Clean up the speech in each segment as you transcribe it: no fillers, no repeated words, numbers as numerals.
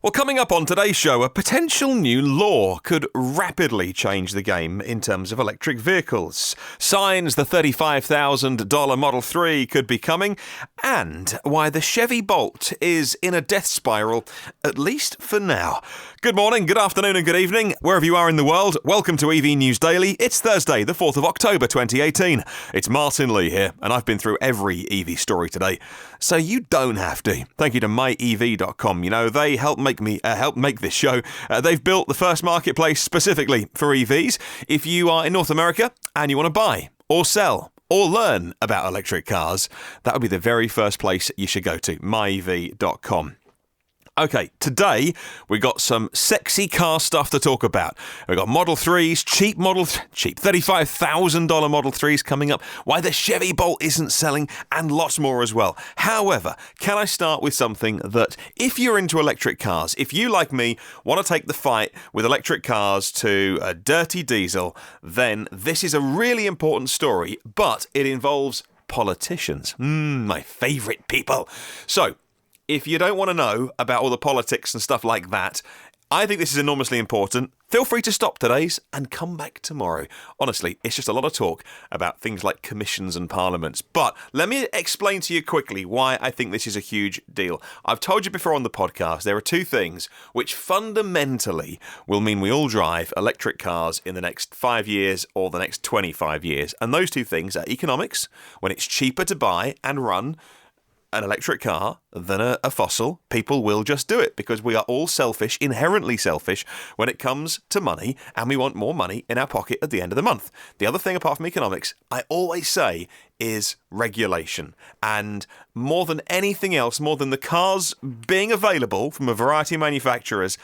Well, coming up on today's show, a potential new law could rapidly change the game in terms of electric vehicles. Signs the $35,000 Model 3 could be coming, and why the Chevy Bolt is in a death spiral, at least for now. Good morning, good afternoon and good evening, wherever you are in the world. Welcome to EV News Daily. It's Thursday, the 4th of October 2018. It's Martyn Lee here, and I've been through every EV story today, so you don't have to. Thank you to myev.com. You know, they help make this show. They've built the first marketplace specifically for EVs. If you are in North America and you want to buy or sell or learn about electric cars, that would be the very first place you should go to, myev.com. Okay, today we got some sexy car stuff to talk about. We got Model 3s, cheap $35,000 Model 3s coming up, why the Chevy Bolt isn't selling, and lots more as well. However, can I start with something that, if you're into electric cars, if you, like me, want to take the fight with electric cars to a dirty diesel, then this is a really important story, but it involves politicians. My favourite people. So, if you don't want to know about all the politics and stuff like that, I think this is enormously important. Feel free to stop today's and come back tomorrow. Honestly, it's just a lot of talk about things like commissions and parliaments. But let me explain to you quickly why I think this is a huge deal. I've told you before on the podcast, there are two things which fundamentally will mean we all drive electric cars in the next 5 years or the next 25 years. And those two things are economics, when it's cheaper to buy and run an electric car than a fossil. People will just do it because we are all selfish, inherently selfish when it comes to money, and we want more money in our pocket at the end of the month. The other thing apart from economics, I always say, is regulation. And more than anything else, more than the cars being available from a variety of manufacturers,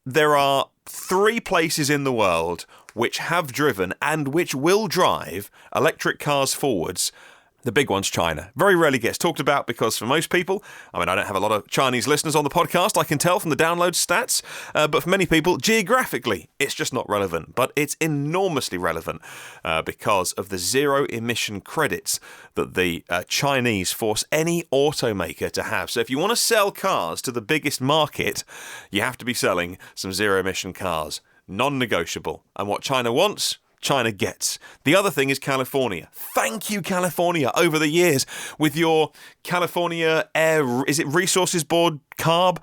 there are 3 places in the world which have driven and which will drive electric cars forwards. The big one's China. Very rarely gets talked about because for most people, I don't have a lot of Chinese listeners on the podcast, I can tell from the download stats, but for many people, geographically, it's just not relevant. But it's enormously relevant because of the zero emission credits that the Chinese force any automaker to have. So if you want to sell cars to the biggest market, you have to be selling some zero emission cars. Non-negotiable. And what China wants, China gets. The other thing is California. Thank you, California, over the years with your California Resources Board CARB.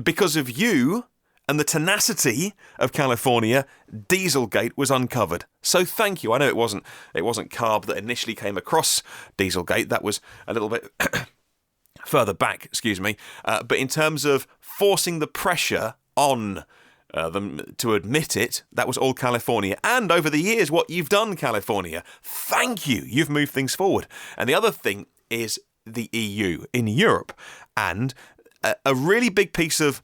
Because of you and the tenacity of California, Dieselgate was uncovered. So thank you. I know it wasn't CARB that initially came across Dieselgate. That was a little bit further back, but in terms of forcing the pressure on them to admit it, that was all California. And over the years, what you've done, California, thank you. You've moved things forward. And the other thing is the EU in Europe. And a really big piece of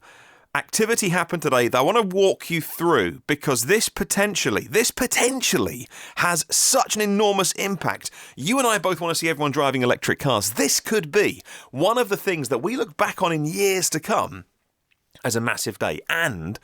activity happened today that I want to walk you through because this potentially has such an enormous impact. You and I both want to see everyone driving electric cars. This could be one of the things that we look back on in years to come as a massive day. And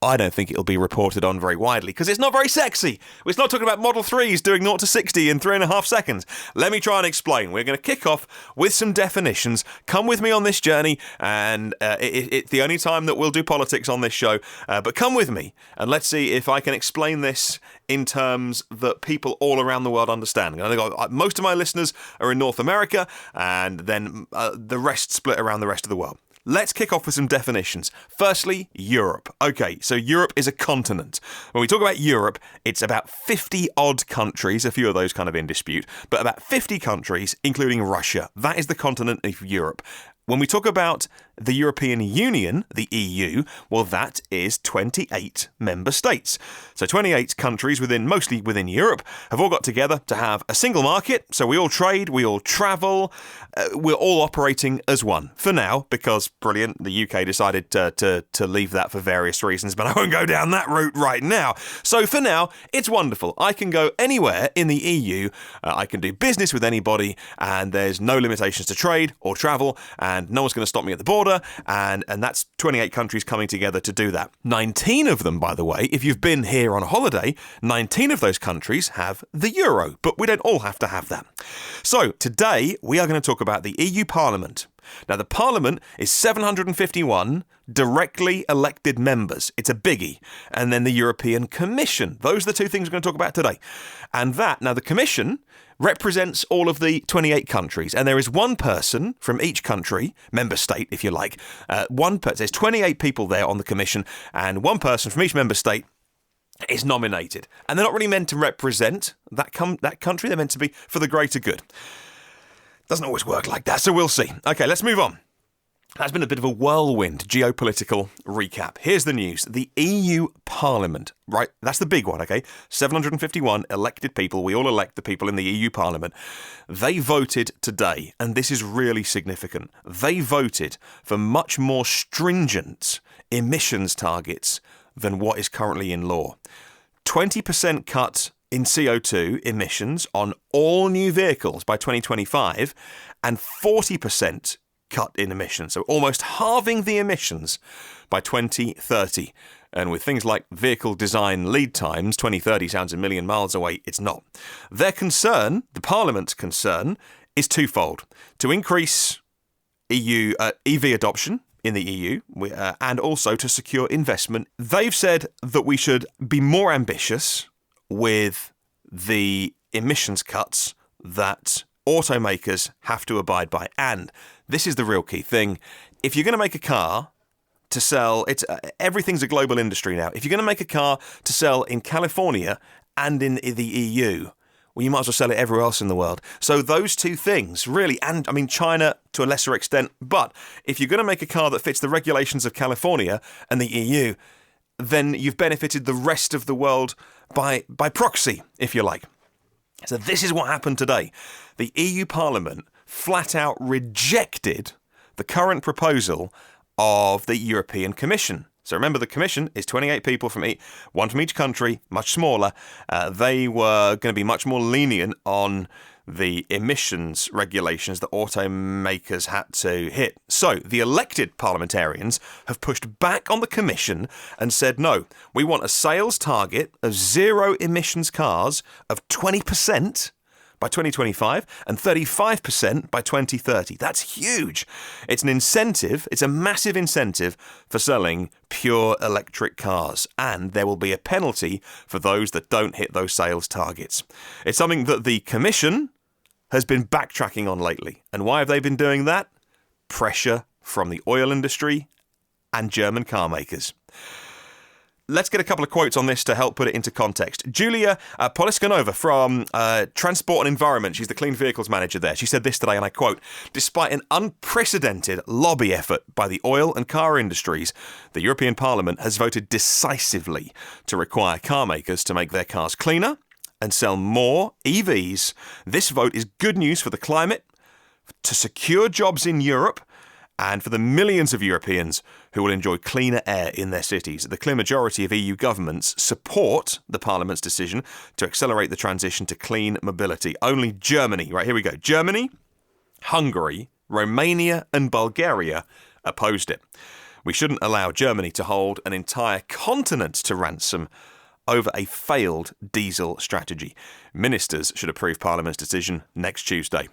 I don't think it'll be reported on very widely because it's not very sexy. It's not talking about Model 3s doing 0 to 60 in 3.5 seconds. Let me try and explain. We're going to kick off with some definitions. Come with me on this journey, and it's the only time that we'll do politics on this show. But come with me, and let's see if I can explain this in terms that people all around the world understand. Most of my listeners are in North America, and then the rest split around the rest of the world. Let's kick off with some definitions. Firstly, Europe. Okay, so Europe is a continent. When we talk about Europe, it's about 50-odd countries, a few of those kind of in dispute, but about 50 countries, including Russia. That is the continent of Europe. When we talk about the European Union, the EU, well, that is 28 member states. So 28 countries mostly within Europe, have all got together to have a single market. So we all trade, we all travel, we're all operating as one. For now, because, brilliant, the UK decided to leave that for various reasons, but I won't go down that route right now. So for now, it's wonderful. I can go anywhere in the EU, I can do business with anybody, and there's no limitations to trade or travel, and no one's going to stop me at the border, and that's 28 countries coming together to do that. 19 of them, by the way, if you've been here on a holiday, 19 of those countries have the euro, but we don't all have to have that. So today we are going to talk about the EU Parliament, Now, the Parliament is 751 directly elected members. It's a biggie. And then the European Commission. Those are the two things we're going to talk about today. And now the Commission represents all of the 28 countries. And there is one person from each country, member state, if you like. There's 28 people there on the Commission, and one person from each member state is nominated. And they're not really meant to represent that country. They're meant to be for the greater good. Doesn't always work like that, so we'll see. Okay, let's move on. That's been a bit of a whirlwind geopolitical recap. Here's the news. The EU Parliament, right? That's the big one, okay? 751 elected people. We all elect the people in the EU Parliament. They voted today, and this is really significant. They voted for much more stringent emissions targets than what is currently in law. 20% cut in CO2 emissions on all new vehicles by 2025 and 40% cut in emissions. So almost halving the emissions by 2030. And with things like vehicle design lead times, 2030 sounds a million miles away. It's not. Their concern, the Parliament's concern, is twofold. To increase EV adoption in the EU, and also to secure investment. They've said that we should be more ambitious with the emissions cuts that automakers have to abide by. And this is the real key thing. If you're going to make a car to sell, everything's a global industry now. If you're going to make a car to sell in California and in the EU, well, you might as well sell it everywhere else in the world. So those two things, really, and I mean China to a lesser extent, but if you're going to make a car that fits the regulations of California and the EU, then you've benefited the rest of the world by proxy, if you like. So this is what happened today. The EU Parliament flat out rejected the current proposal of the European Commission. So remember, the Commission is 28 people one from each country, much smaller. They were going to be much more lenient on the emissions regulations that automakers had to hit. So the elected parliamentarians have pushed back on the Commission and said, no, we want a sales target of zero emissions cars of 20% by 2025 and 35% by 2030. That's huge. It's an incentive. It's a massive incentive for selling pure electric cars, and there will be a penalty for those that don't hit those sales targets. It's something that the Commission has been backtracking on lately. And why have they been doing that? Pressure from the oil industry and German car makers. Let's get a couple of quotes on this to help put it into context. Julia Poliscanova from Transport and Environment, she's the Clean Vehicles Manager there. She said this today, and I quote, "Despite an unprecedented lobby effort by the oil and car industries, the European Parliament has voted decisively to require car makers to make their cars cleaner and sell more EVs. This vote is good news for the climate, to secure jobs in Europe, and for the millions of Europeans who will enjoy cleaner air in their cities. The clear majority of EU governments support the Parliament's decision to accelerate the transition to clean mobility. Only Germany, right, here we go, Germany, Hungary, Romania and Bulgaria opposed it. We shouldn't allow Germany to hold an entire continent to ransom over a failed diesel strategy. Ministers should approve Parliament's decision next Tuesday."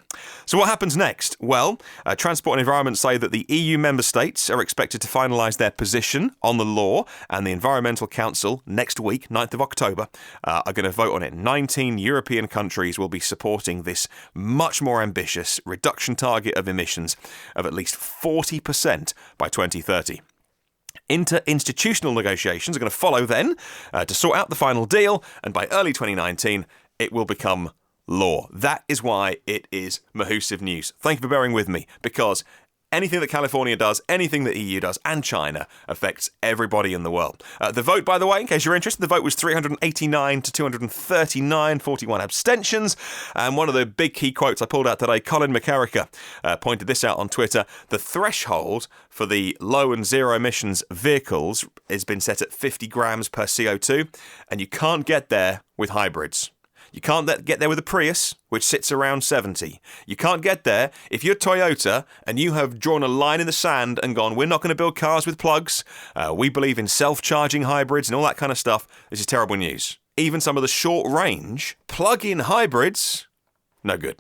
So what happens next? Well, Transport and Environment say that the EU member states are expected to finalise their position on the law, and the Environmental Council next week, 9th of October, are going to vote on it. 19 European countries will be supporting this much more ambitious reduction target of emissions of at least 40% by 2030. Interinstitutional negotiations are going to follow then to sort out the final deal, and by early 2019, it will become law. That is why it is Mahusive news. Thank you for bearing with me, because anything that California does, anything that EU does, and China affects everybody in the world. The vote, by the way, in case you're interested, the vote was 389 to 239, 41 abstentions. And one of the big key quotes I pulled out today, Colin McCarricker pointed this out on Twitter. The threshold for the low and zero emissions vehicles has been set at 50 grams per CO2, and you can't get there with hybrids. You can't get there with a Prius, which sits around 70. You can't get there if you're Toyota and you have drawn a line in the sand and gone, we're not going to build cars with plugs. We believe in self-charging hybrids and all that kind of stuff. This is terrible news. Even some of the short-range plug-in hybrids, no good.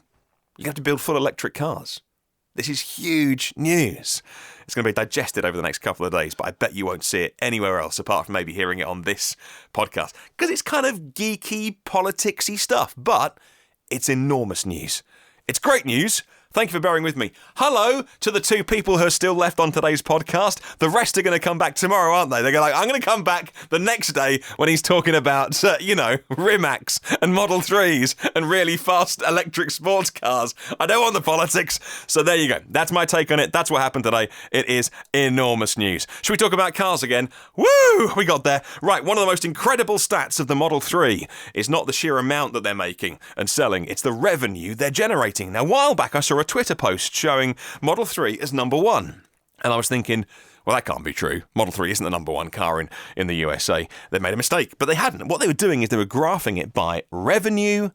You have to build full electric cars. This is huge news. It's going to be digested over the next couple of days, but I bet you won't see it anywhere else apart from maybe hearing it on this podcast, because it's kind of geeky, politicsy stuff, but it's enormous news. It's great news. Thank you for bearing with me. Hello to the two people who are still left on today's podcast. The rest are going to come back tomorrow, aren't they? They're like, I'm going to come back the next day when he's talking about, Rimacs and Model 3s and really fast electric sports cars. I don't want the politics. So there you go. That's my take on it. That's what happened today. It is enormous news. Should we talk about cars again? Woo! We got there. Right, one of the most incredible stats of the Model 3 is not the sheer amount that they're making and selling. It's the revenue they're generating. Now, a while back, I saw a Twitter post showing Model 3 as number one. And I was thinking, well, that can't be true. Model 3 isn't the number one car in the USA. They made a mistake, but they hadn't. What they were doing is they were graphing it by revenue,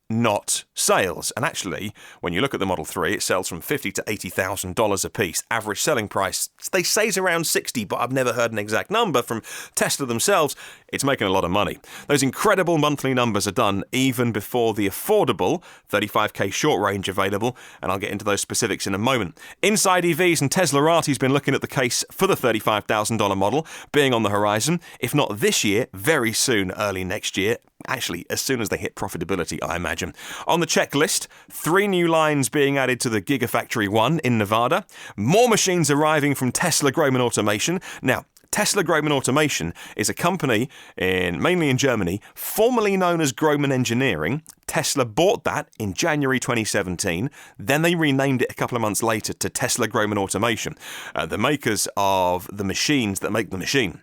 not sales. And actually, when you look at the Model 3, it sells from $50,000 to $80,000 a piece. Average selling price, they say is around 60, but I've never heard an exact number from Tesla themselves. It's making a lot of money. Those incredible monthly numbers are done even before the affordable 35k short range available, and I'll get into those specifics in a moment. Inside EVs and Teslarati's been looking at the case for the $35,000 model being on the horizon, if not this year, very soon, early next year. Actually, as soon as they hit profitability, I imagine. On the checklist, 3 new lines being added to the Gigafactory 1 in Nevada. More machines arriving from Tesla Grohmann Automation. Now, Tesla Grohmann Automation is a company mainly in Germany, formerly known as Grohmann Engineering. Tesla bought that in January 2017. Then they renamed it a couple of months later to Tesla Grohmann Automation. The makers of the machines that make the machine.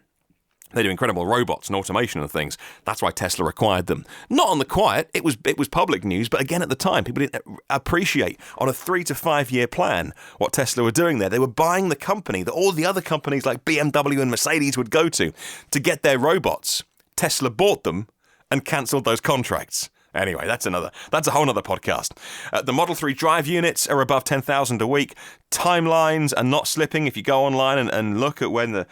They do incredible robots and automation and things. That's why Tesla acquired them. Not on the quiet. It was public news, but again, at the time, people didn't appreciate on a 3 to 5 year plan what Tesla were doing there. They were buying the company that all the other companies like BMW and Mercedes would go to get their robots. Tesla bought them and cancelled those contracts. Anyway, that's a whole other podcast. The Model 3 drive units are above 10,000 a week. Timelines are not slipping. If you go online and look at when the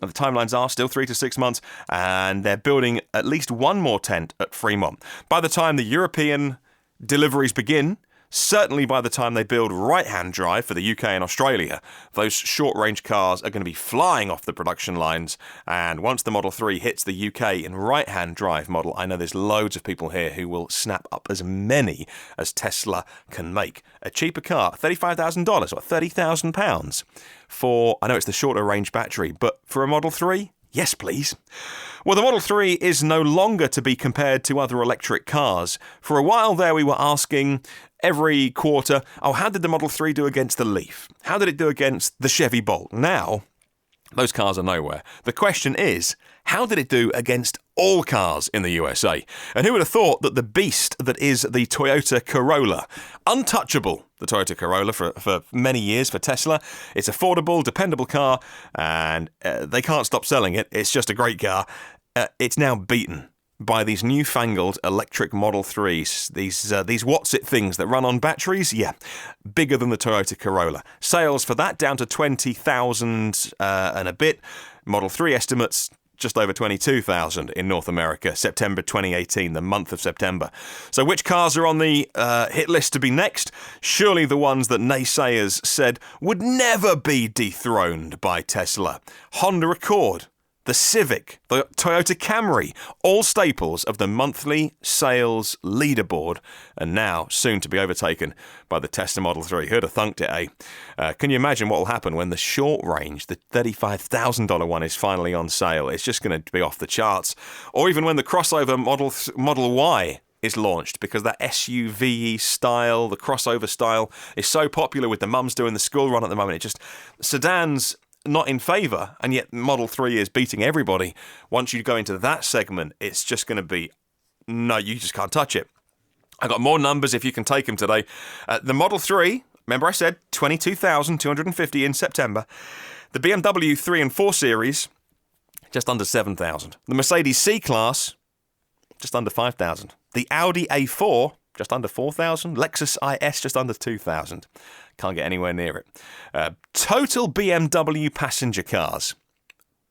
timelines are still 3 to 6 months, and they're building at least one more tent at Fremont. By the time the European deliveries begin, certainly by the time they build right-hand drive for the UK and Australia, those short-range cars are going to be flying off the production lines. And once the Model 3 hits the UK in right-hand drive model, I know there's loads of people here who will snap up as many as Tesla can make. A cheaper car, $35,000 or £30,000 for, I know it's the shorter range battery, but for a Model 3, yes, please. Well, the Model 3 is no longer to be compared to other electric cars. For a while there, we were asking every quarter, how did the Model 3 do against the Leaf? How did it do against the Chevy Bolt? Now, those cars are nowhere. The question is, how did it do against all cars in the USA? And who would have thought that the beast that is the Toyota Corolla, untouchable, the Toyota Corolla for many years for Tesla, it's affordable, dependable car, and they can't stop selling it. It's just a great car. It's now beaten by these newfangled electric Model 3s, these what's-it things that run on batteries, bigger than the Toyota Corolla. Sales for that down to 20,000 and a bit. Model 3 estimates just over 22,000 in North America, September 2018, the month of September. So which cars are on the hit list to be next? Surely the ones that naysayers said would never be dethroned by Tesla. Honda Accord, the Civic, the Toyota Camry, all staples of the monthly sales leaderboard, and now soon to be overtaken by the Tesla Model 3. Who'd have thunked it, eh? Can you imagine what will happen when the short range, the $35,000 one, is finally on sale? It's just going to be off the charts. Or even when the crossover Model Y is launched, because that SUV style, the crossover style, is so popular with the mums doing the school run at the moment. Sedans not in favour, and yet Model 3 is beating everybody. Once you go into that segment, it's just going to be, no, you just can't touch it. I got more numbers if you can take them today. The Model 3, remember I said 22,250 in September. The BMW 3 and 4 Series, just under 7,000. The Mercedes C-Class, just under 5,000. The Audi A4, just under 4,000. Lexus IS, just under 2,000. Can't get anywhere near it. Total BMW passenger cars,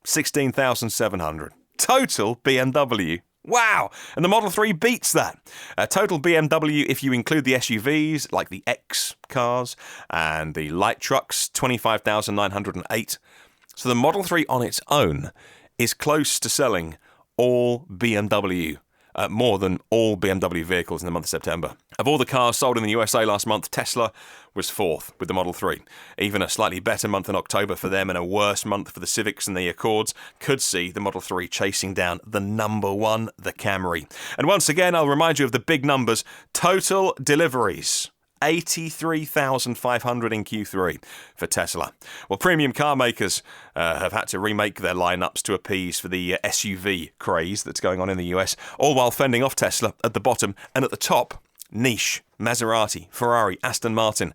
16,700. Total BMW Wow! And the Model 3 beats that. Total BMW, if you include the SUVs, like the X cars and the light trucks, 25,908. So the Model 3 on its own is close to selling all BMW, more than all BMW vehicles in the month of September. Of all the cars sold in the USA last month, Tesla was fourth with the Model 3. Even a slightly better month in October for them and a worse month for the Civics and the Accords could see the Model 3 chasing down the number one, the Camry. And once again, I'll remind you of the big numbers. Total deliveries. 83,500 in Q3 for Tesla. Well, premium car makers have had to remake their lineups to appease for the SUV craze that's going on in the US, all while fending off Tesla at the bottom, and at the top, niche, Maserati, Ferrari, Aston Martin,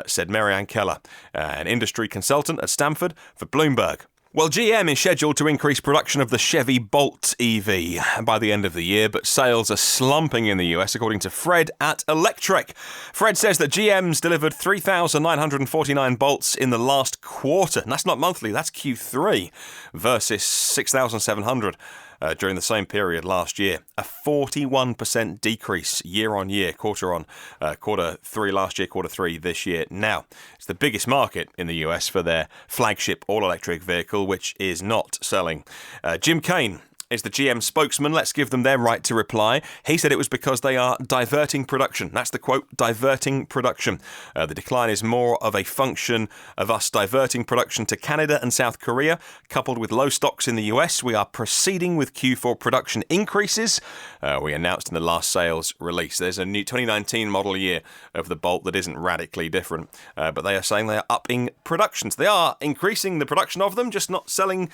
said Marianne Keller, an industry consultant at Stanford for Bloomberg. Well, GM is scheduled to increase production of the Chevy Bolt EV by the end of the year, but sales are slumping in the US, according to Fred at Electrek. Fred says that GM's delivered 3,949 Bolts in the last quarter, and that's not monthly, that's Q3, versus 6,700 during the same period last year. A 41% decrease year on year, quarter on quarter three last year, quarter three this year. Now, it's the biggest market in the US for their flagship all-electric vehicle, which is not selling. Jim Kane is the GM spokesman. Let's give them their right to reply. He said it was because they are diverting production. That's the quote, diverting production. The decline is more of a function of us diverting production to Canada and South Korea, coupled with low stocks in the US. We are proceeding with Q4 production increases. We announced in the last sales release. There's a new 2019 model year of the Bolt that isn't radically different, but they are saying they are upping production. So they are increasing the production of them, just not selling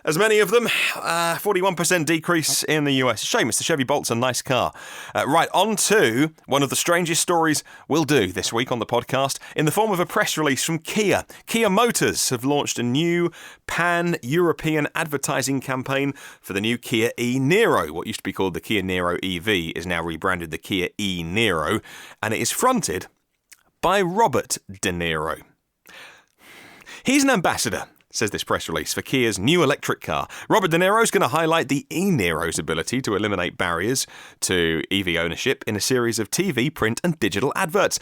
as many of them. 41% decrease in the US. Shame, it's the Chevy Bolt's a nice car. Right, on to one of the strangest stories we'll do this week on the podcast in the form of a press release from Kia. Kia Motors have launched a new pan-European advertising campaign for the new Kia e-Niro. What used to be called the Kia Niro EV is now rebranded the Kia e-Niro, and it is fronted by Robert De Niro. He's an ambassador, says this press release, for Kia's new electric car. Robert De Niro is going to highlight the e-Niro's ability to eliminate barriers to EV ownership in a series of TV, print and digital adverts.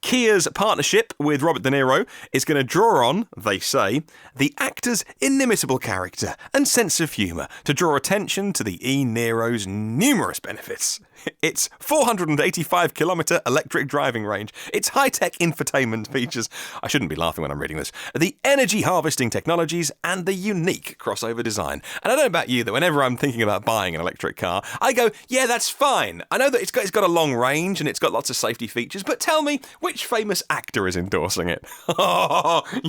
Kia's partnership with Robert De Niro is going to draw on, they say, the actor's inimitable character and sense of humour to draw attention to the e-Niro's numerous benefits. Its 485-kilometre electric driving range, its high-tech infotainment features, I shouldn't be laughing when I'm reading this, the energy harvesting technologies and the unique crossover design. And I don't know about you, that whenever I'm thinking about buying an electric car, I go, yeah, that's fine. I know that it's got a long range and it's got lots of safety features, but tell me, which famous actor is endorsing it?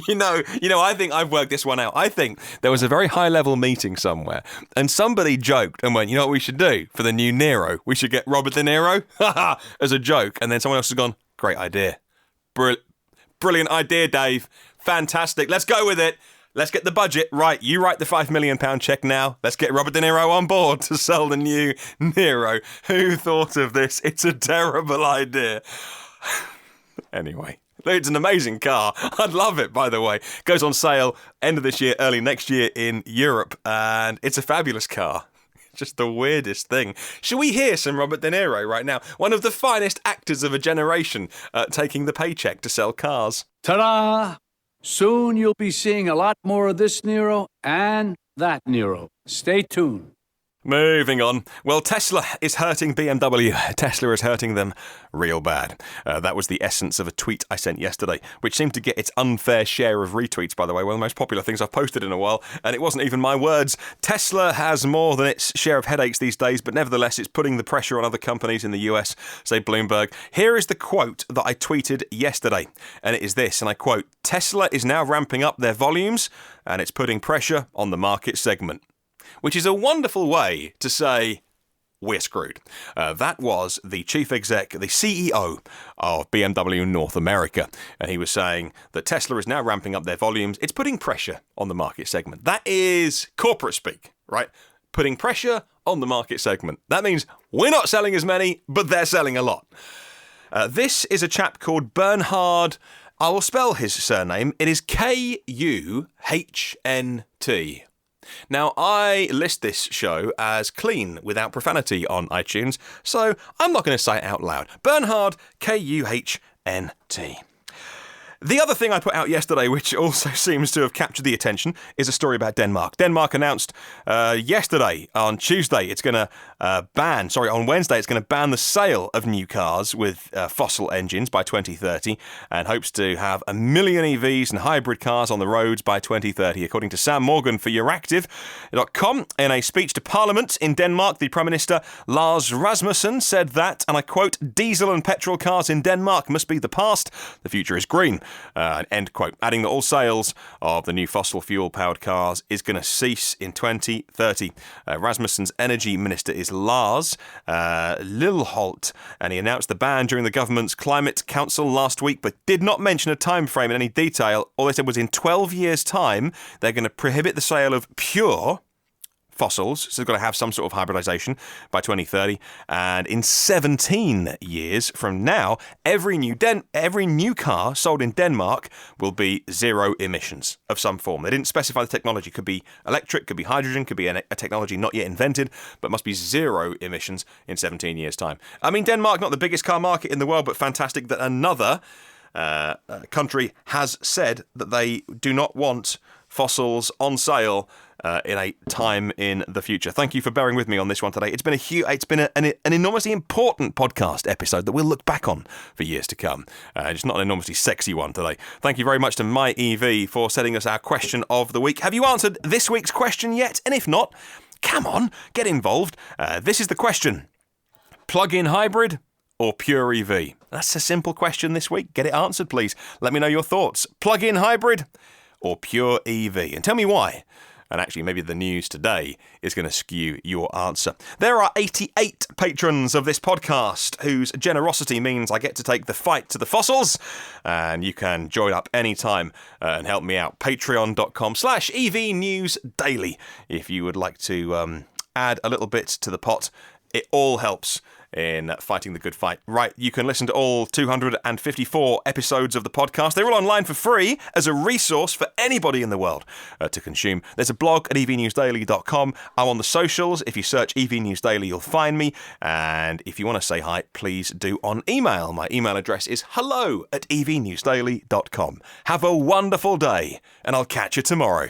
You know, I think I've worked this one out. I think there was a very high-level meeting somewhere, and somebody joked and went, you know what we should do for the new Niro? We should get Robert De Niro as a joke. And then someone else has gone, great idea. Brilliant idea, Dave. Fantastic. Let's go with it. Let's get the budget right. You write the £5 million check now. Let's get Robert De Niro on board to sell the new Niro. Who thought of this? It's a terrible idea. Anyway, it's an amazing car. I'd love it, by the way. Goes on sale end of this year, early next year in Europe. And it's a fabulous car. Just the weirdest thing. Shall we hear some Robert De Niro right now? One of the finest actors of a generation, taking the paycheck to sell cars. Ta-da! Soon you'll be seeing a lot more of this Niro and that Niro. Stay tuned. Moving on. Well, Tesla is hurting BMW. Tesla is hurting them real bad. That was the essence of a tweet I sent yesterday, which seemed to get its unfair share of retweets, by the way. One of the most popular things I've posted in a while, and it wasn't even my words. Tesla has more than its share of headaches these days, but nevertheless, it's putting the pressure on other companies in the US, say Bloomberg. Here is the quote that I tweeted yesterday, and it is this, and I quote, Tesla is now ramping up their volumes, and it's putting pressure on the market segment. Which is a wonderful way to say, we're screwed. That was the chief exec, the CEO of BMW North America. And he was saying that Tesla is now ramping up their volumes. It's putting pressure on the market segment. That is corporate speak, right? Putting pressure on the market segment. That means we're not selling as many, but they're selling a lot. This is a chap called Bernhard. I will spell his surname. It is Kuhnt. Now, I list this show as clean without profanity on iTunes, so I'm not going to say it out loud. Bernhard, Kuhnt. The other thing I put out yesterday, which also seems to have captured the attention, is a story about Denmark. Denmark announced yesterday, on Wednesday, it's going to ban the sale of new cars with fossil engines by 2030 and hopes to have 1 million EVs and hybrid cars on the roads by 2030, according to Sam Morgan for Euractiv.com. In a speech to Parliament in Denmark, the Prime Minister Lars Rasmussen said that, and I quote, "Diesel and petrol cars in Denmark must be the past. The future is green." End quote. Adding that all sales of the new fossil fuel-powered cars is going to cease in 2030. Rasmussen's energy minister is Lars Lilholt, and he announced the ban during the government's climate council last week, but did not mention a time frame in any detail. All they said was in 12 years' time, they're going to prohibit the sale of pure fossils, so they've got to have some sort of hybridization by 2030, and in 17 years from now, every new car sold in Denmark will be zero emissions of some form. They didn't specify the technology. Could be electric, could be hydrogen, could be a technology not yet invented, but must be zero emissions in 17 years' time. I mean, Denmark, not the biggest car market in the world, but fantastic that another country has said that they do not want fossils on sale in a time in the future. Thank you for bearing with me on this one today. It's been an enormously important podcast episode that we'll look back on for years to come. It's not an enormously sexy one today. Thank you very much to My EV for sending us our question of the week. Have you answered this week's question yet? And if not, come on, get involved. This is the question: plug-in hybrid or pure EV? That's a simple question this week. Get it answered, please. Let me know your thoughts. Plug-in hybrid or pure EV? And tell me why. And actually, maybe the news today is going to skew your answer. There are 88 patrons of this podcast whose generosity means I get to take the fight to the fossils. And you can join up anytime and help me out. Patreon.com/EVNewsDaily if you would like to add a little bit to the pot. It all helps in fighting the good fight. Right, you can listen to all 254 episodes of the podcast. They're all online for free as a resource for anybody in the world to consume. There's a blog at evnewsdaily.com. I'm on the socials. If you search EV News Daily, you'll find me. And if you want to say hi, please do on email. My email address is hello@evnewsdaily.com. Have a wonderful day, and I'll catch you tomorrow.